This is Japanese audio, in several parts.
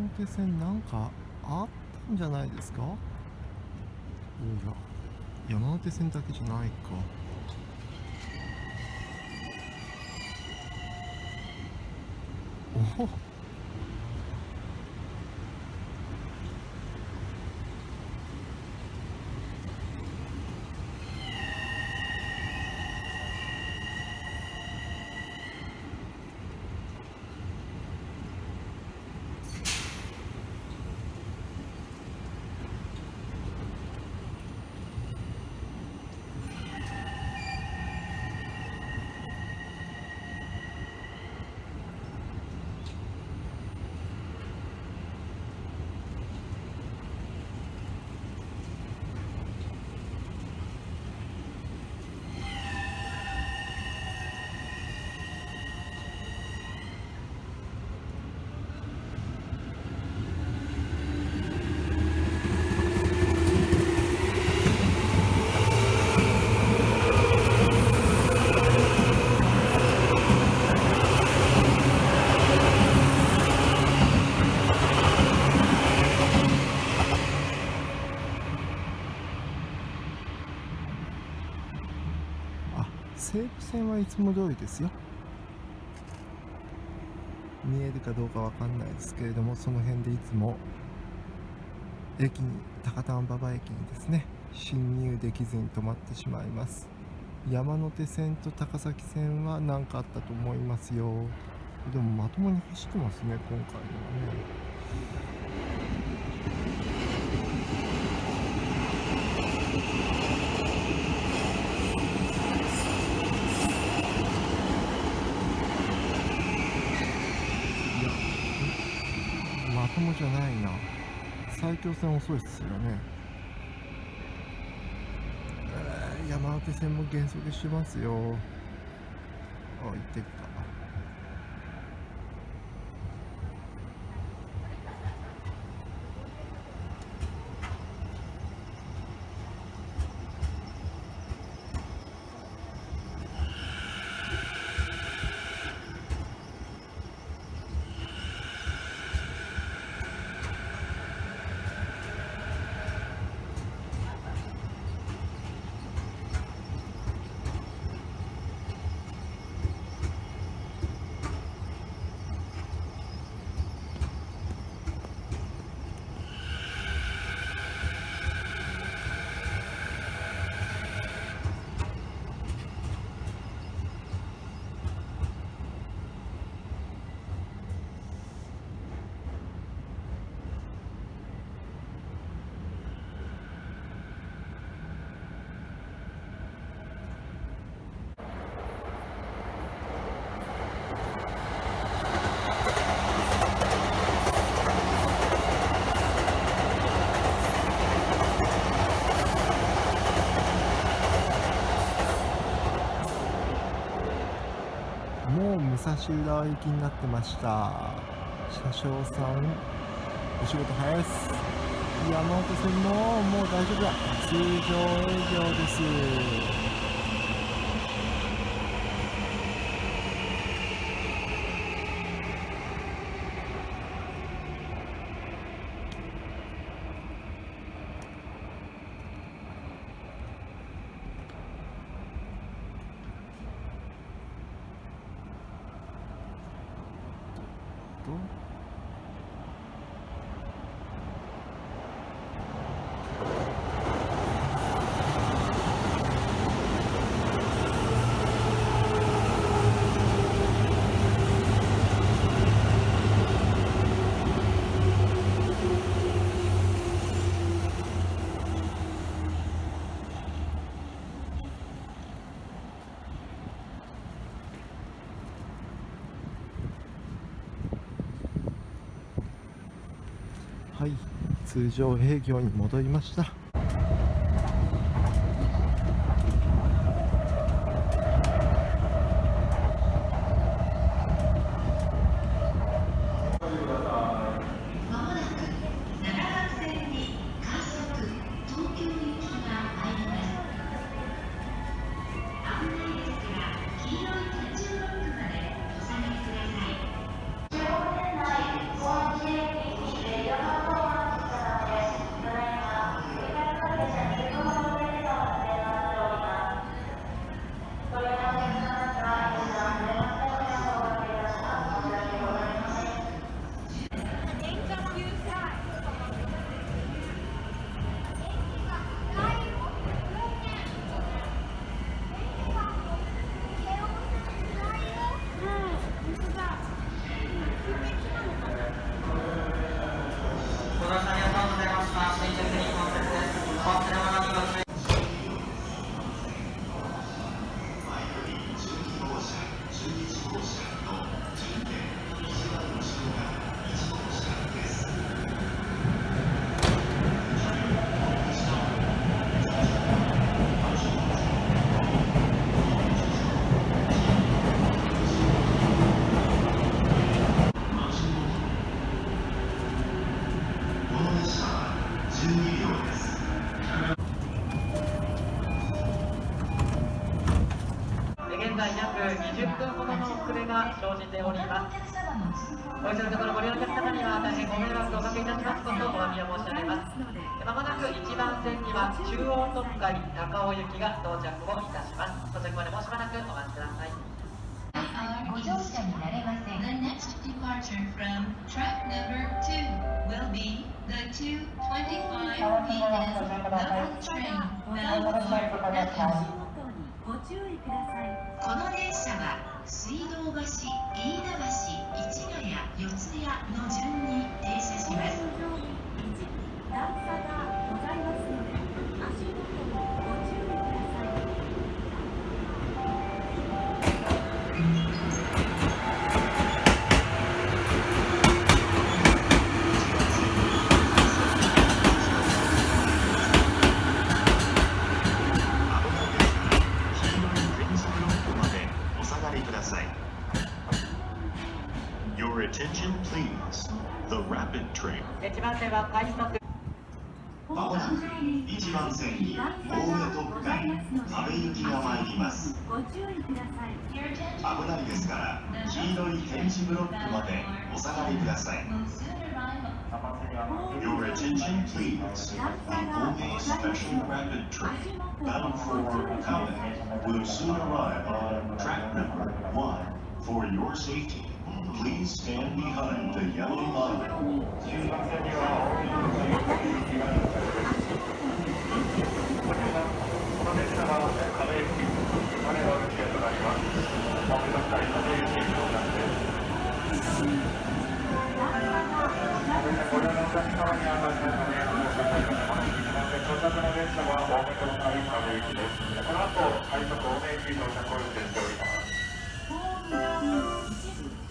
手線なんかあったんじゃないですか。おや、山手線だけじゃないか。おお、西武線はいつも通りですよ。見えるかどうかわかんないですけれども、その辺でいつも駅に、高田馬場駅にですね、進入できずに止まってしまいます。山手線と高崎線は何かあったと思いますよ。でもまともに走ってますね、今回のはね。いや、まともじゃないな。埼京線遅いっすよね。山手線も減速してますよ。行ってきた。もう武蔵浦和行きになってました。車掌さん、お仕事早いです。山手線もう大丈夫だ。通常営業です。はい、通常営業に戻りました。現在約20分ほどの遅れが生じております。お急ぎのところご利用のお客様には大変ご迷惑をおかけいたしますことをお詫びを申し上げます。まもなく1番線には中央特快高尾行きが到着をいたします。到着までもうしばらくお待ちください。ご乗車になれません。The next departure from track number 2 will be the 2:25 p.m. local train bound for Naka. ご注意ください。この電車は水道橋、飯田橋、市ヶ谷、四谷の順に停車します。一部段差がございますので、足元にご注意ください。Your attention, please. The rapid train. 1番線は快速。まもなく1番線に大江特快阿部行きが参ります。ご注意ください。危ないですから黄色い点字ブロックまでお下がりください。Your attention, please. The Kobe Special Rapid Train bound for Nakaba will soon arrive on track number 1. For your safety, please stand behind the yellow line.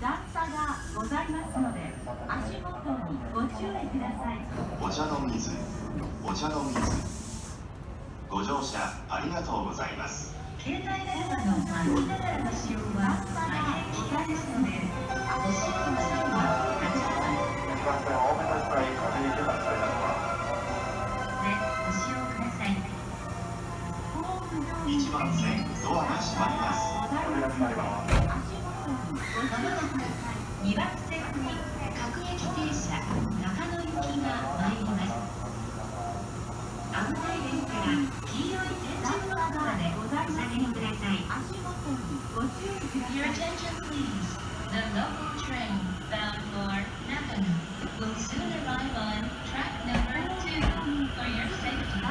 段差がございますので、足元にご注意ください。お茶の水、お茶の水。ご乗車ありがとうございます。携帯電話の歩きながらの使用は大変危険ですので、ご使用の際は立ち止まりでご使用ください。1番線ドアが閉まります。まもなく2番線に各駅停車中野行きが参ります。危ないですから黄色い点字ブロックまでお下がりください。足元にご注意ください。 Your attention please. The local train bound for Nakano will soon arrive on track number 2 for your safety.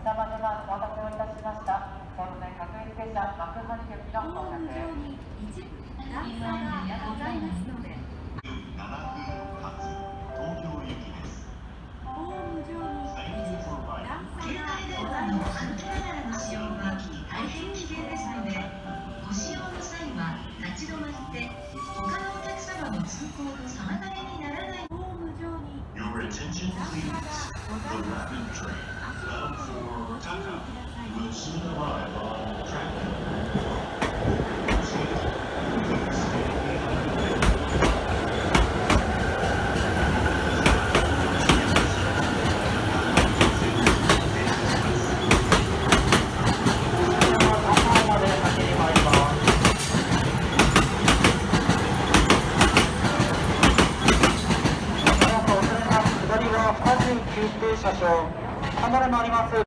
お待たせをいたしました。本線各駅停車幕張行きの到着です。一部段差がございますので、 7分発東京行きです。ホーム上に一部段差携が帯電話の歩きながらの使用は大変危険ですので、ご使用の際は立ち止まって他のお客様の通行の妨げにならない。ホーム上に Your attention, please. The rapid train bound for Taka will soon arrive on track number 1. 車掌離れもあります。